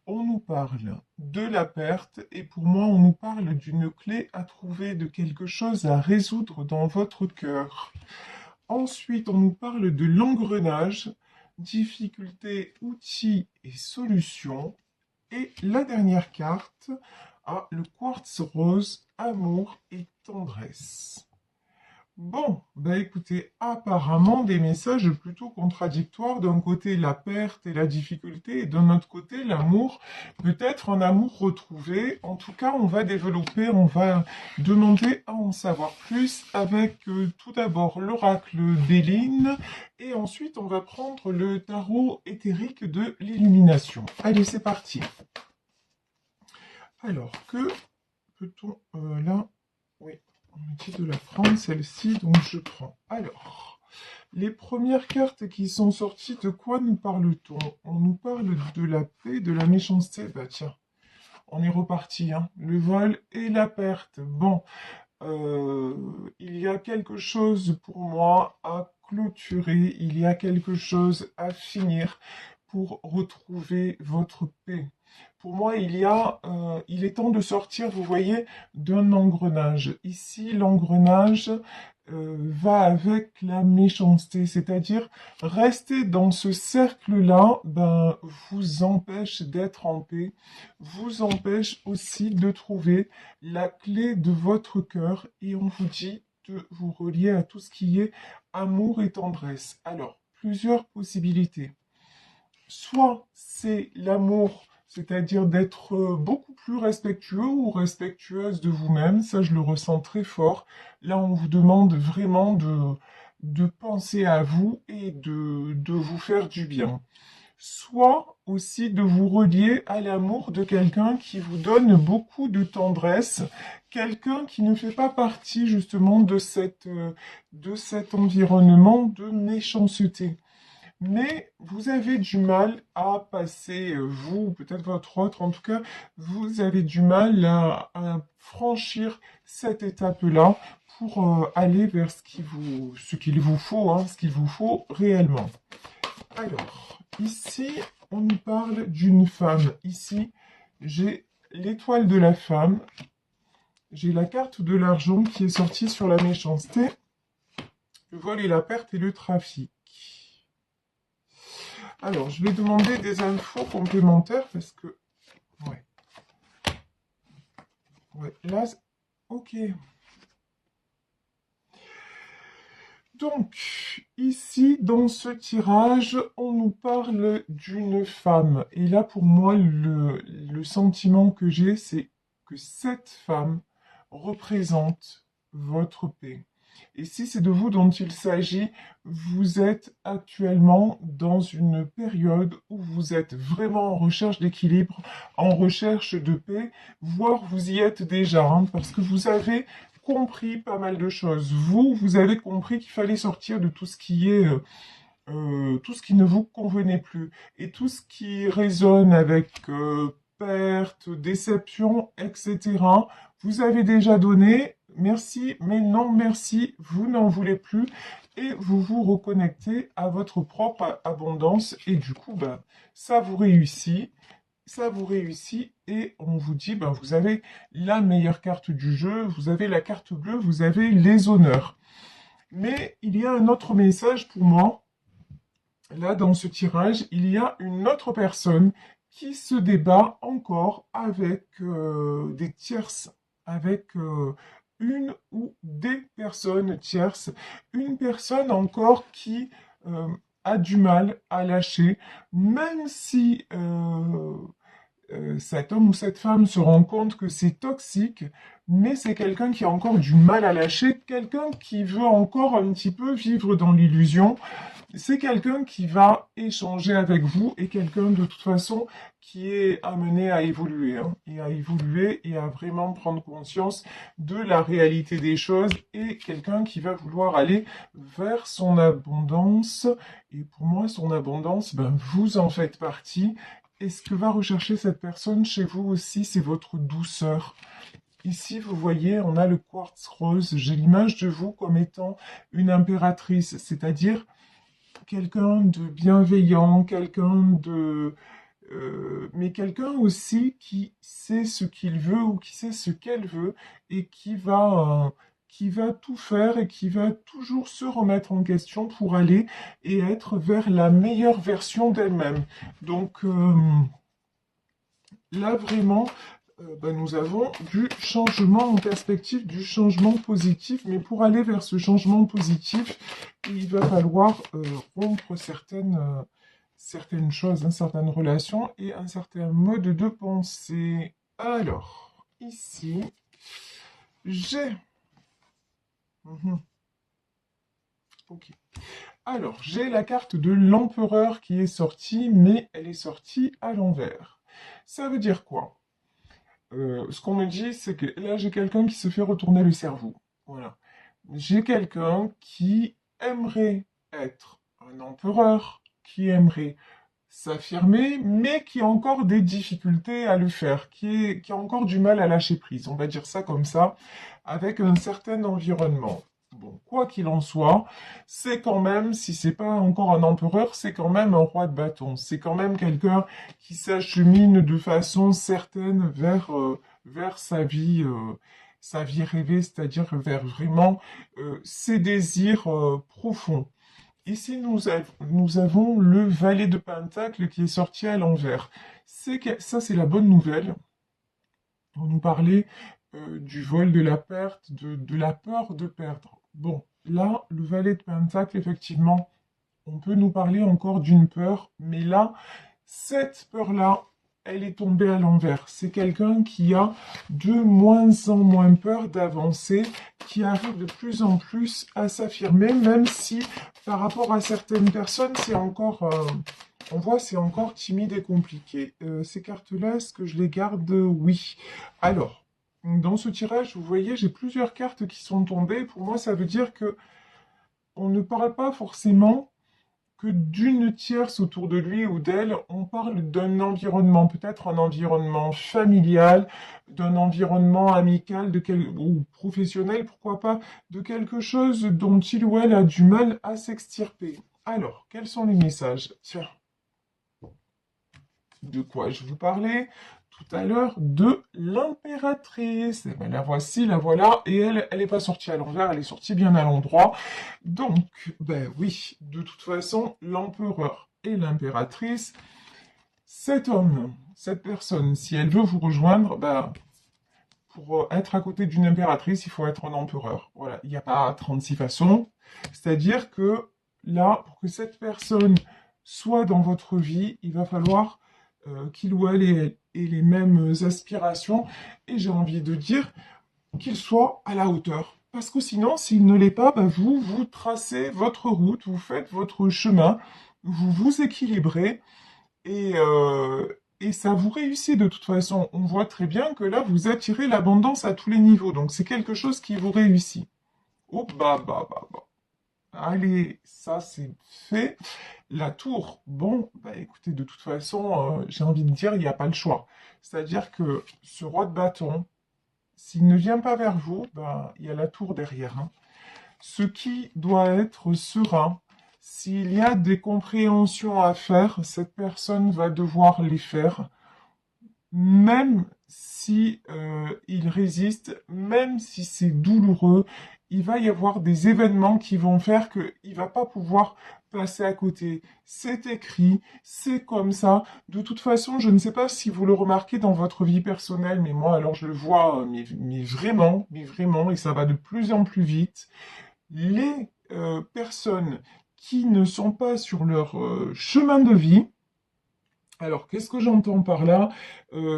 on nous parle de la perte et pour moi, on nous parle d'une clé à trouver, de quelque chose à résoudre dans votre cœur. Ensuite, on nous parle de l'engrenage, difficultés, outils et solutions. Et la dernière carte a le quartz rose, amour et tendresse. Bon, bah écoutez, apparemment des messages plutôt contradictoires. D'un côté, la perte et la difficulté, et d'un autre côté, l'amour, peut-être un amour retrouvé. En tout cas, on va développer, on va demander à en savoir plus avec tout d'abord l'oracle d'Éline, et ensuite on va prendre le tarot éthérique de l'illumination. Allez, c'est parti. Alors, que peut-on là? Oui, on me dit de la prendre, celle-ci, donc je prends. Alors, les premières cartes qui sont sorties, de quoi nous parle-t-on? On nous parle de la paix, de la méchanceté. Bah tiens, on est reparti, hein. Le vol et la perte. Bon, il y a quelque chose pour moi à clôturer, il y a quelque chose à finir pour retrouver votre paix. Pour moi, il est temps de sortir, vous voyez, d'un engrenage. Ici, l'engrenage va avec la méchanceté, c'est-à-dire rester dans ce cercle-là, ben, vous empêche d'être en paix, vous empêche aussi de trouver la clé de votre cœur et on vous dit de vous relier à tout ce qui est amour et tendresse. Alors, plusieurs possibilités. Soit c'est l'amour, c'est-à-dire d'être beaucoup plus respectueux ou respectueuse de vous-même, ça je le ressens très fort. Là, on vous demande vraiment de penser à vous et de vous faire du bien. Soit aussi de vous relier à l'amour de quelqu'un qui vous donne beaucoup de tendresse, quelqu'un qui ne fait pas partie justement de cet environnement de méchanceté. Mais vous avez du mal à passer, vous, peut-être votre autre, en tout cas, vous avez du mal à franchir cette étape-là pour aller vers ce qu'il vous faut, hein, ce qu'il vous faut réellement. Alors, ici, on nous parle d'une femme. Ici, j'ai l'étoile de la femme, j'ai la carte de l'argent qui est sortie sur la méchanceté, le vol et la perte et le trafic. Alors, je vais demander des infos complémentaires parce que... Ouais. Ouais, là... Ok. Donc, ici, dans ce tirage, on nous parle d'une femme. Et là, pour moi, le sentiment que j'ai, c'est que cette femme représente votre paix. Et si c'est de vous dont il s'agit, vous êtes actuellement dans une période où vous êtes vraiment en recherche d'équilibre, en recherche de paix, voire vous y êtes déjà, hein, parce que vous avez compris pas mal de choses. Vous avez compris qu'il fallait sortir de tout ce qui est tout ce qui ne vous convenait plus et tout ce qui résonne avec perte, déception, etc. Vous avez déjà donné, merci, mais non merci, vous n'en voulez plus et vous vous reconnectez à votre propre abondance et du coup, ben, ça vous réussit. Ça vous réussit et on vous dit, ben, vous avez la meilleure carte du jeu, vous avez la carte bleue, vous avez les honneurs. Mais il y a un autre message pour moi. Là, dans ce tirage, il y a une autre personne qui se débat encore avec des tierces, avec une ou des personnes tierces. Une personne encore qui a du mal à lâcher, même si cet homme ou cette femme se rend compte que c'est toxique, mais c'est quelqu'un qui a encore du mal à lâcher, quelqu'un qui veut encore un petit peu vivre dans l'illusion. C'est quelqu'un qui va échanger avec vous et quelqu'un de toute façon qui est amené à évoluer, hein, et à évoluer et à vraiment prendre conscience de la réalité des choses et quelqu'un qui va vouloir aller vers son abondance. Et pour moi, son abondance, ben, vous en faites partie. Et ce que va rechercher cette personne chez vous aussi, c'est votre douceur. Ici, vous voyez, on a le quartz rose. J'ai l'image de vous comme étant une impératrice, c'est-à-dire quelqu'un de bienveillant, quelqu'un de... mais quelqu'un aussi qui sait ce qu'il veut ou qui sait ce qu'elle veut et qui va tout faire et qui va toujours se remettre en question pour aller et être vers la meilleure version d'elle-même. Donc là, vraiment, nous avons du changement en perspective, du changement positif, mais pour aller vers ce changement positif, il va falloir rompre certaines choses, certaines relations et un certain mode de pensée. Alors, ici, j'ai... Mhm. Ok. Alors, j'ai la carte de l'empereur qui est sortie, mais elle est sortie à l'envers. Ça veut dire quoi? Ce qu'on me dit, c'est que là, j'ai quelqu'un qui se fait retourner le cerveau. Voilà. J'ai quelqu'un qui aimerait être un empereur, qui aimerait s'affirmer, mais qui a encore des difficultés à le faire, qui a encore du mal à lâcher prise, on va dire ça comme ça, avec un certain environnement. Bon, quoi qu'il en soit, c'est quand même, si c'est pas encore un empereur, c'est quand même un roi de bâton. C'est quand même quelqu'un qui s'achemine de façon certaine vers sa vie rêvée, c'est-à-dire vers vraiment ses désirs profonds. Ici, nous avons le valet de Pentacle qui est sorti à l'envers. Ça, c'est la bonne nouvelle. On nous parlait du vol, de la perte, de la peur de perdre. Bon, là, le valet de Pentacle, effectivement, on peut nous parler encore d'une peur, mais là, cette peur-là, elle est tombée à l'envers. C'est quelqu'un qui a de moins en moins peur d'avancer, qui arrive de plus en plus à s'affirmer, même si par rapport à certaines personnes, c'est encore, on voit, c'est encore timide et compliqué. Ces cartes-là, est-ce que je les garde? Oui. Alors, dans ce tirage, vous voyez, j'ai plusieurs cartes qui sont tombées. Pour moi, ça veut dire que on ne parle pas forcément que d'une tierce autour de lui ou d'elle, on parle d'un environnement, peut-être un environnement familial, d'un environnement amical ou professionnel, pourquoi pas, de quelque chose dont il ou elle a du mal à s'extirper. Alors, quels sont les messages? Tiens, de quoi je vous parlais tout à l'heure? De l'impératrice. Eh ben, la voici, la voilà, et elle n'est pas sortie à l'envers, elle est sortie bien à l'endroit. Donc, ben oui, de toute façon, l'empereur et l'impératrice, cet homme, cette personne, si elle veut vous rejoindre, ben, pour être à côté d'une impératrice, il faut être un empereur. Voilà, il n'y a pas 36 façons. C'est-à-dire que là, pour que cette personne soit dans votre vie, il va falloir qu'il ou elle ait les mêmes aspirations. Et j'ai envie de dire qu'il soit à la hauteur. Parce que sinon, s'il ne l'est pas, bah vous tracez votre route, vous faites votre chemin, vous vous équilibrez et ça vous réussit de toute façon. On voit très bien que là, vous attirez l'abondance à tous les niveaux. Donc c'est quelque chose qui vous réussit. Oh bah. Allez, ça c'est fait. La tour, bon, bah écoutez, de toute façon, j'ai envie de dire, il n'y a pas le choix. C'est-à-dire que ce roi de bâton, s'il ne vient pas vers vous, bah, il y a la tour derrière. Hein. Ce qui doit être serein. S'il y a des compréhensions à faire, cette personne va devoir les faire, même si il résiste, même si c'est douloureux, il va y avoir des événements qui vont faire qu'il va pas pouvoir passer à côté. C'est écrit, c'est comme ça. De toute façon, je ne sais pas si vous le remarquez dans votre vie personnelle, mais moi, alors je le vois, mais vraiment, et ça va de plus en plus vite. Les personnes qui ne sont pas sur leur chemin de vie, alors, qu'est-ce que j'entends par là?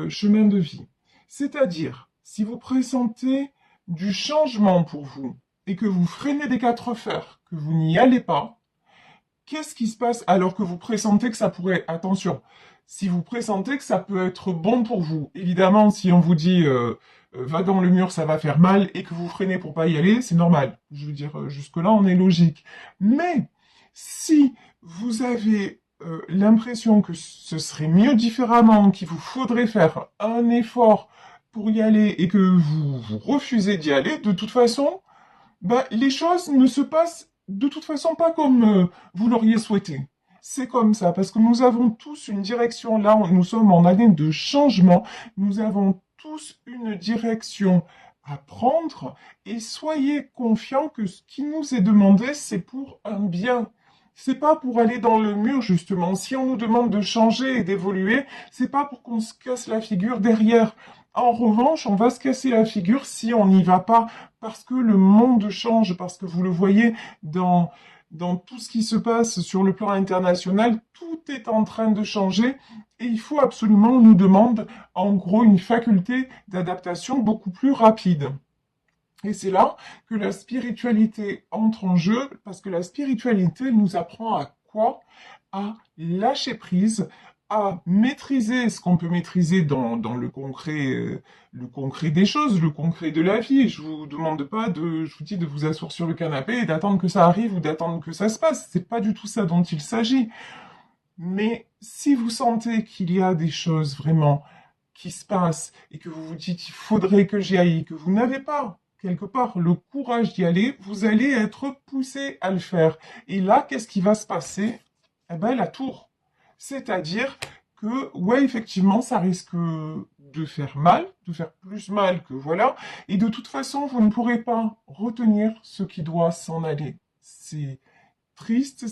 Chemin de vie. C'est-à-dire, si vous pressentez du changement pour vous et que vous freinez des quatre fers, que vous n'y allez pas, qu'est-ce qui se passe alors que vous pressentez que ça pourrait... Attention, si vous pressentez que ça peut être bon pour vous, évidemment, si on vous dit va dans le mur, ça va faire mal, et que vous freinez pour pas y aller, c'est normal. Je veux dire, jusque-là, on est logique. Mais si vous avez l'impression que ce serait mieux différemment, qu'il vous faudrait faire un effort pour y aller et que vous refusez d'y aller, de toute façon, bah, les choses ne se passent de toute façon pas comme vous l'auriez souhaité. c'est comme ça, parce que nous avons tous une direction. Là, nous sommes en année de changement. Nous avons tous une direction à prendre et soyez confiants que ce qui nous est demandé, c'est pour un bien. C'est pas pour aller dans le mur, justement. Si on nous demande de changer et d'évoluer, c'est pas pour qu'on se casse la figure derrière. En revanche, on va se casser la figure si on n'y va pas, parce que le monde change, parce que vous le voyez dans tout ce qui se passe sur le plan international, tout est en train de changer et il faut absolument, on nous demande en gros une faculté d'adaptation beaucoup plus rapide. Et c'est là que la spiritualité entre en jeu, parce que la spiritualité nous apprend à quoi? À lâcher prise, à maîtriser ce qu'on peut maîtriser dans le concret des choses, le concret de la vie. Je vous demande pas je vous dis de vous asseoir sur le canapé et d'attendre que ça arrive ou d'attendre que ça se passe. C'est pas du tout ça dont il s'agit. Mais si vous sentez qu'il y a des choses vraiment qui se passent et que vous vous dites il faudrait que j'y aille, que vous n'avez pas quelque part le courage d'y aller, vous allez être poussé à le faire. Et là, qu'est-ce qui va se passer? Eh ben, la tour. C'est-à-dire que, ouais, effectivement, ça risque de faire mal, de faire plus mal que voilà. Et de toute façon, vous ne pourrez pas retenir ce qui doit s'en aller. C'est triste,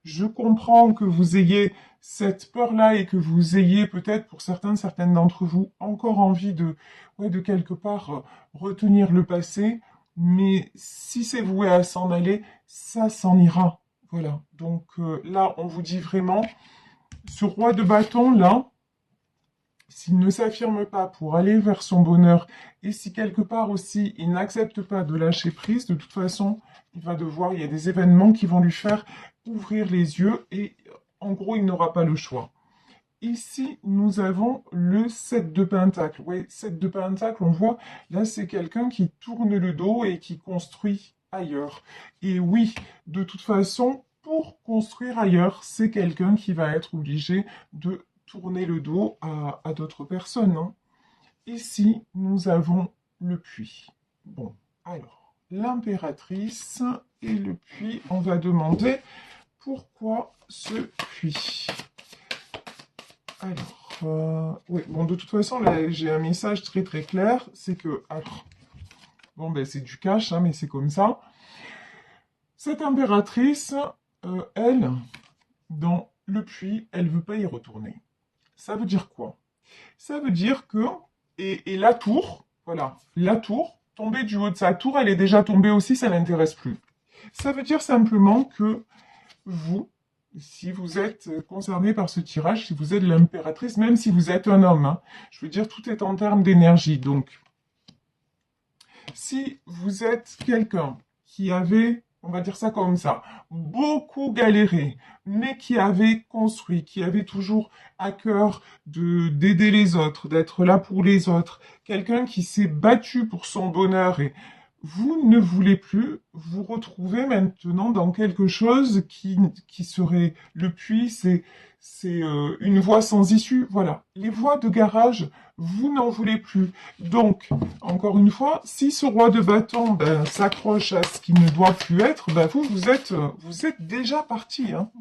je comprends que vous ayez cette peur-là et que vous ayez peut-être pour certaines d'entre vous encore envie ouais, de quelque part retenir le passé, mais si c'est voué à s'en aller, ça s'en ira. Voilà. Donc là, on vous dit vraiment, ce roi de bâton là, s'il ne s'affirme pas pour aller vers son bonheur, et si quelque part aussi il n'accepte pas de lâcher prise, de toute façon, il va devoir, il y a des événements qui vont lui faire ouvrir les yeux, et en gros, il n'aura pas le choix. Ici, nous avons le 7 de Pentacle. Oui, 7 de Pentacle, on voit, là, c'est quelqu'un qui tourne le dos et qui construit ailleurs. Et oui, de toute façon, pour construire ailleurs, c'est quelqu'un qui va être obligé de tourner le dos à d'autres personnes. Hein. Ici, nous avons le puits. Bon, alors, l'impératrice et le puits, on va demander pourquoi ce puits. Alors, oui, bon, de toute façon, là, j'ai un message très très clair, c'est que, alors, bon, ben, c'est du cash, hein, mais c'est comme ça. Cette impératrice, elle, dans le puits, elle veut pas y retourner. Ça veut dire quoi? Ça veut dire que, et la tour, voilà, la tour, tombée du haut de sa tour, elle est déjà tombée aussi, ça l'intéresse plus. Ça veut dire simplement que vous, si vous êtes concerné par ce tirage, si vous êtes l'impératrice, même si vous êtes un homme, hein, je veux dire, tout est en termes d'énergie. Donc, si vous êtes quelqu'un qui avait, on va dire ça comme ça, beaucoup galéré, mais qui avait construit, qui avait toujours à cœur d'aider les autres, d'être là pour les autres, quelqu'un qui s'est battu pour son bonheur et vous ne voulez plus vous retrouver maintenant dans quelque chose qui serait le puits, c'est une voie sans issue. Voilà, les voies de garage, vous n'en voulez plus. Donc, encore une fois, si ce roi de bâton s'accroche à ce qui ne doit plus être, vous êtes déjà parti. Hein.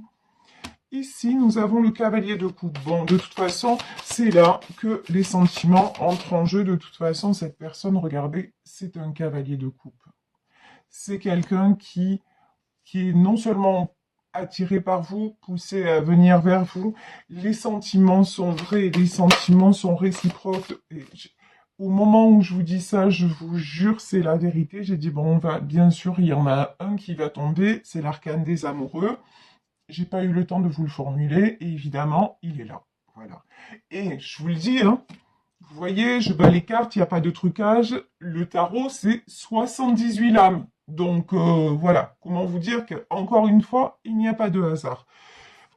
Ici, nous avons le cavalier de coupe. Bon, de toute façon, c'est là que les sentiments entrent en jeu. De toute façon, cette personne, regardez, c'est un cavalier de coupe. C'est quelqu'un qui est non seulement attiré par vous, poussé à venir vers vous. Les sentiments sont vrais, les sentiments sont réciproques. Au moment où je vous dis ça, je vous jure, c'est la vérité. J'ai dit, bon, bien sûr, il y en a un qui va tomber, c'est l'arcane des amoureux. J'ai pas eu le temps de vous le formuler, et évidemment, il est là. Voilà. Et je vous le dis, hein, vous voyez, je bats les cartes, il n'y a pas de trucage. Le tarot, c'est 78 lames. Donc voilà, comment vous dire que, encore une fois, il n'y a pas de hasard.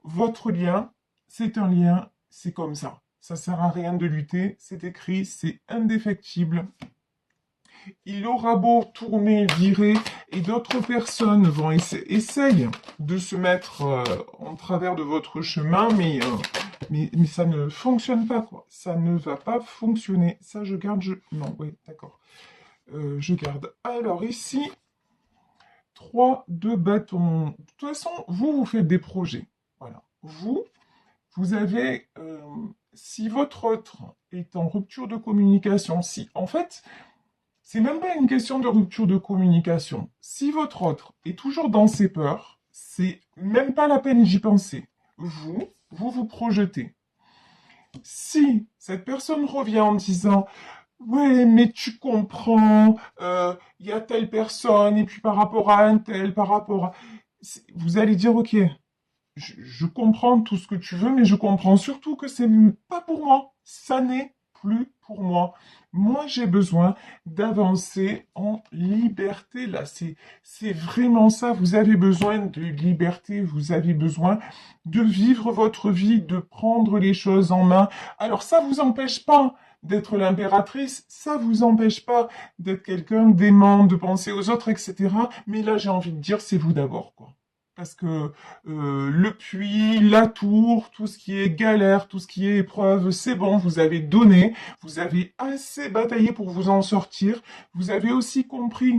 Votre lien, c'est un lien, c'est comme ça. Ça sert à rien de lutter, c'est écrit, c'est indéfectible. Il aura beau tourner, virer, et d'autres personnes vont essayent de se mettre en travers de votre chemin, mais ça ne fonctionne pas, quoi. Ça ne va pas fonctionner. Ça, je garde, non, oui, d'accord. Je garde. Alors, ici, 3 de bâton. De toute façon, vous faites des projets. Voilà. vous, vous avez, si votre autre est en rupture de communication, si, en fait, c'est même pas une question de rupture de communication. Si votre autre est toujours dans ses peurs, c'est même pas la peine d'y penser. Vous vous projetez. Si cette personne revient en disant ouais, mais tu comprends, il y a telle personne, et puis par rapport à un tel, par rapport à... Vous allez dire, ok, je comprends tout ce que tu veux, mais je comprends surtout que c'est pas pour moi. Ça n'est plus pour moi. Moi, j'ai besoin d'avancer en liberté. Là, c'est vraiment ça. Vous avez besoin de liberté. Vous avez besoin de vivre votre vie, de prendre les choses en main. Alors, ça vous empêche pas d'être l'impératrice. Ça vous empêche pas d'être quelqu'un d'aimant, de penser aux autres, etc. Mais là, j'ai envie de dire, c'est vous d'abord, quoi. Parce que le puits, la tour, tout ce qui est galère, tout ce qui est épreuve, c'est bon, vous avez donné, vous avez assez bataillé pour vous en sortir, vous avez aussi compris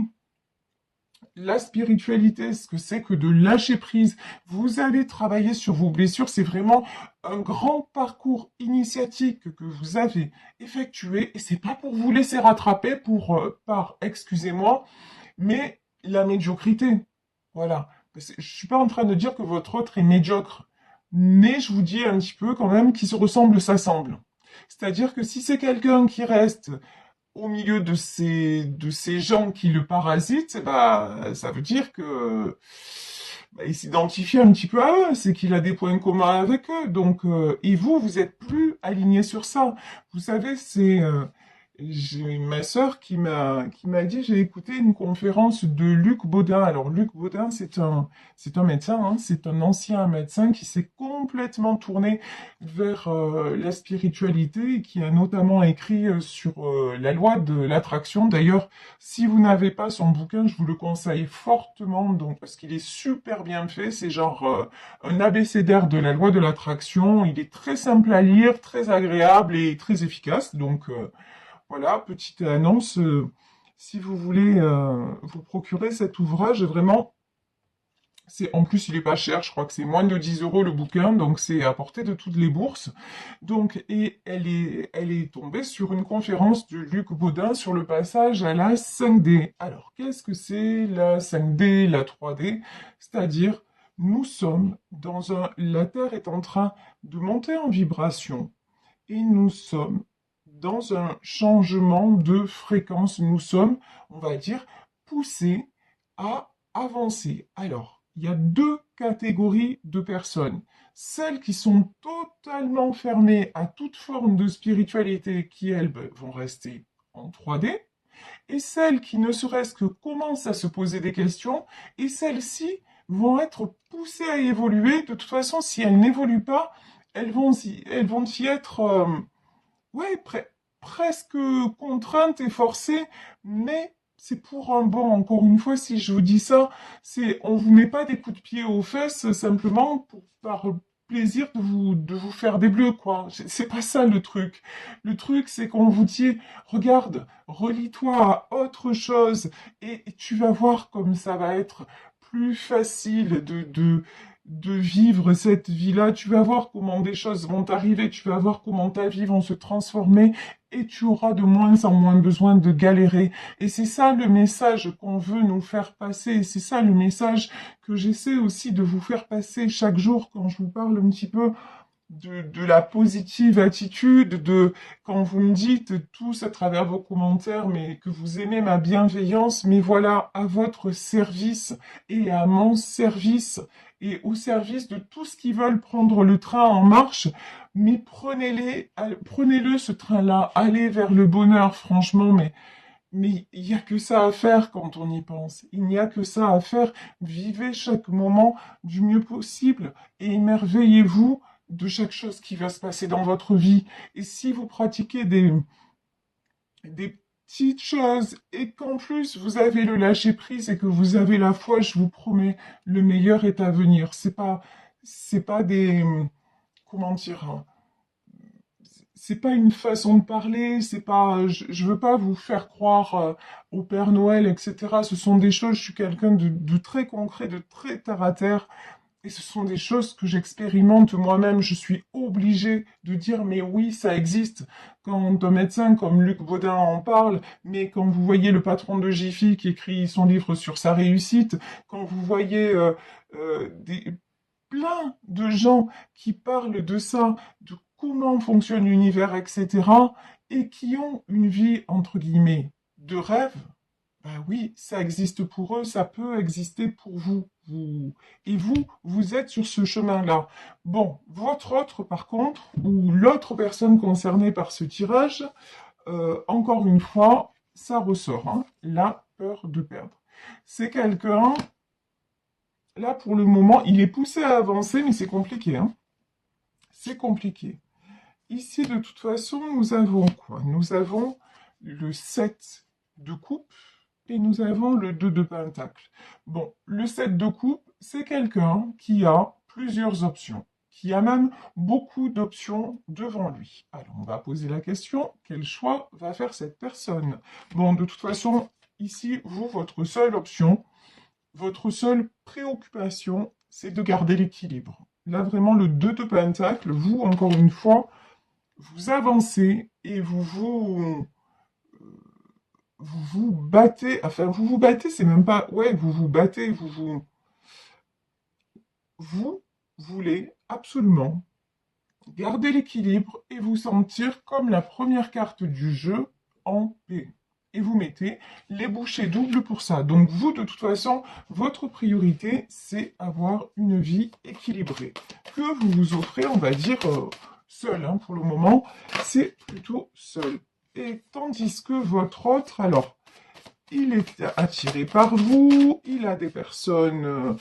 la spiritualité, ce que c'est que de lâcher prise, vous avez travaillé sur vos blessures, c'est vraiment un grand parcours initiatique que vous avez effectué, et c'est pas pour vous laisser rattraper par, excusez-moi, mais la médiocrité. Voilà. Je suis pas en train de dire que votre autre est médiocre, mais je vous dis un petit peu quand même qui se ressemble, s'assemble. C'est-à-dire que si c'est quelqu'un qui reste au milieu de ces gens qui le parasitent, bah, ça veut dire que bah, il s'identifie un petit peu à eux, c'est qu'il a des points communs avec eux. Donc, et vous, vous êtes plus aligné sur ça. Vous savez, j'ai ma sœur qui m'a dit, j'ai écouté une conférence de Luc Baudin. Alors Luc Baudin, c'est un médecin, hein, c'est un ancien médecin qui s'est complètement tourné vers la spiritualité et qui a notamment écrit sur la loi de l'attraction. D'ailleurs, si vous n'avez pas son bouquin, je vous le conseille fortement, donc parce qu'il est super bien fait. C'est genre un abécédaire de la loi de l'attraction. Il est très simple à lire, très agréable et très efficace. Donc voilà, petite annonce, si vous voulez vous procurer cet ouvrage, vraiment, en plus il est pas cher, je crois que c'est moins de 10 euros le bouquin, donc c'est à portée de toutes les bourses. Donc, et elle est tombée sur une conférence de Luc Baudin sur le passage à la 5D. Alors, qu'est-ce que c'est la 5D, la 3D? C'est-à-dire, la Terre est en train de monter en vibration et nous sommes dans un changement de fréquence. Nous sommes, on va dire, poussés à avancer. Alors, il y a deux catégories de personnes. Celles qui sont totalement fermées à toute forme de spiritualité, qui, elles, vont rester en 3D, et celles qui ne serait-ce que commencent à se poser des questions, et celles-ci vont être poussées à évoluer. De toute façon, si elles n'évoluent pas, elles vont y être ouais, presque contrainte et forcée, mais c'est pour un bon. Encore une fois, si je vous dis ça, on vous met pas des coups de pied aux fesses simplement par plaisir de vous faire des bleus, quoi. C'est pas ça le truc. Le truc, c'est qu'on vous dit, regarde, relie-toi à autre chose et tu vas voir comme ça va être plus facile de vivre cette vie-là. Tu vas voir comment des choses vont arriver, tu vas voir comment ta vie va se transformer et tu auras de moins en moins besoin de galérer. Et c'est ça le message qu'on veut nous faire passer. Et c'est ça le message que j'essaie aussi de vous faire passer chaque jour quand je vous parle un petit peu de la positive attitude, quand vous me dites tous à travers vos commentaires, mais que vous aimez ma bienveillance, mais voilà, à votre service et à mon service et au service de tous qui veulent prendre le train en marche, mais prenez-le ce train-là, allez vers le bonheur, franchement, mais il n'y a que ça à faire quand on y pense. Il n'y a que ça à faire. Vivez chaque moment du mieux possible et émerveillez-vous de chaque chose qui va se passer dans votre vie. Et si vous pratiquez des petites choses et qu'en plus vous avez le lâcher prise et que vous avez la foi, je vous promets, le meilleur est à venir. C'est pas comment dire, hein, c'est pas une façon de parler, c'est pas, je veux pas vous faire croire au Père Noël, etc. Ce sont des choses, je suis quelqu'un de très concret, de très terre à terre. Et ce sont des choses que j'expérimente moi-même. Je suis obligée de dire, mais oui, ça existe. Quand un médecin comme Luc Baudin en parle, mais quand vous voyez le patron de Jiffy qui écrit son livre sur sa réussite, quand vous voyez plein de gens qui parlent de ça, de comment fonctionne l'univers, etc., et qui ont une vie, entre guillemets, de rêve, ben oui, ça existe pour eux, ça peut exister pour vous. Et vous êtes sur ce chemin-là. Bon, votre autre, par contre, ou l'autre personne concernée par ce tirage, encore une fois, ça ressort, hein, la peur de perdre. C'est quelqu'un, là pour le moment, il est poussé à avancer, mais c'est compliqué, hein. C'est compliqué. Ici, de toute façon, nous avons quoi? Nous avons le 7 de coupe et nous avons le 2 de pentacle. Bon, le 7 de coupe, c'est quelqu'un qui a plusieurs options, qui a même beaucoup d'options devant lui. Alors, on va poser la question, quel choix va faire cette personne? Bon, de toute façon, ici, vous, votre seule option, votre seule préoccupation, c'est de garder l'équilibre. Là, vraiment, le 2 de pentacle, vous, encore une fois, vous avancez et vous battez, enfin vous vous battez, c'est même pas, ouais, vous vous battez, vous voulez absolument garder l'équilibre et vous sentir comme la première carte du jeu en paix. Et vous mettez les bouchées doubles pour ça. Donc vous, de toute façon, votre priorité, c'est avoir une vie équilibrée. Que vous vous offrez, on va dire, seul, hein, pour le moment, c'est plutôt seul. Et tandis que votre autre, alors, il est attiré par vous, il a des personnes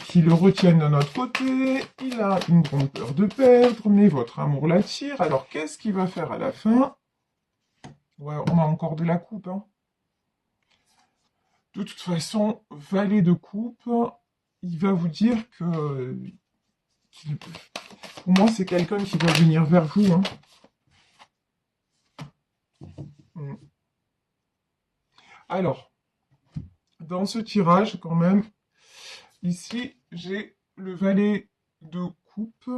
qui le retiennent de notre côté, il a une grande peur de perdre, mais votre amour l'attire. Alors, qu'est-ce qu'il va faire à la fin? Ouais, on a encore de la coupe, hein. De toute façon, valet de coupe, il va vous dire que... Pour moi, c'est quelqu'un qui va venir vers vous, hein. Alors, dans ce tirage, quand même, ici, j'ai le valet de coupe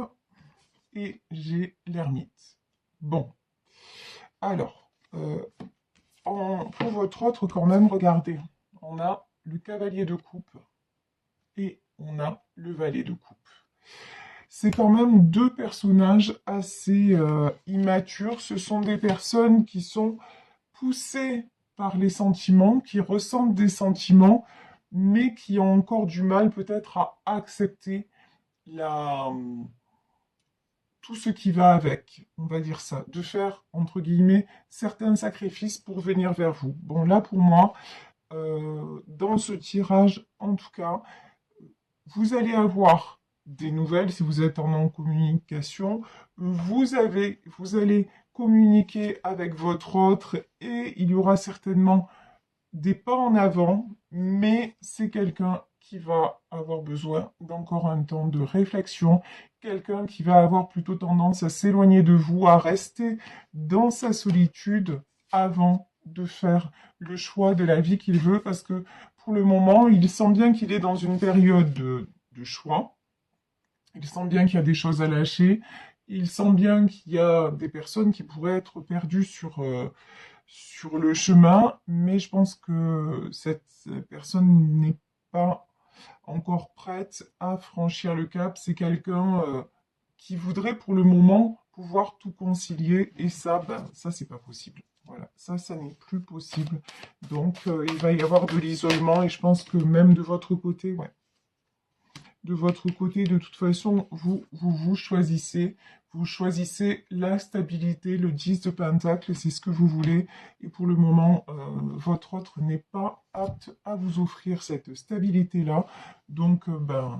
et j'ai l'ermite. Bon. Alors, pour votre autre, quand même, regardez. On a le cavalier de coupe et on a le valet de coupe. C'est quand même deux personnages assez immatures. Ce sont des personnes qui sont poussées par les sentiments, qui ressentent des sentiments, mais qui ont encore du mal peut-être à accepter tout ce qui va avec, on va dire ça, de faire, entre guillemets, certains sacrifices pour venir vers vous. Bon, là, pour moi, dans ce tirage, en tout cas, vous allez avoir des nouvelles si vous êtes en communication. Vous allez communiquer avec votre autre et il y aura certainement des pas en avant, mais c'est quelqu'un qui va avoir besoin d'encore un temps de réflexion, quelqu'un qui va avoir plutôt tendance à s'éloigner de vous, à rester dans sa solitude avant de faire le choix de la vie qu'il veut, parce que pour le moment, il sent bien qu'il est dans une période de choix, il sent bien qu'il y a des choses à lâcher, il sent bien qu'il y a des personnes qui pourraient être perdues sur le chemin, mais je pense que cette personne n'est pas encore prête à franchir le cap. C'est quelqu'un qui voudrait pour le moment pouvoir tout concilier, et ça, ben, ça c'est pas possible. Voilà, ça n'est plus possible. Donc il va y avoir de l'isolement, et je pense que même de votre côté, ouais. De votre côté, de toute façon, vous choisissez. Vous choisissez la stabilité, le 10 de pentacle, c'est ce que vous voulez. Et pour le moment, votre autre n'est pas apte à vous offrir cette stabilité-là. Donc, ben,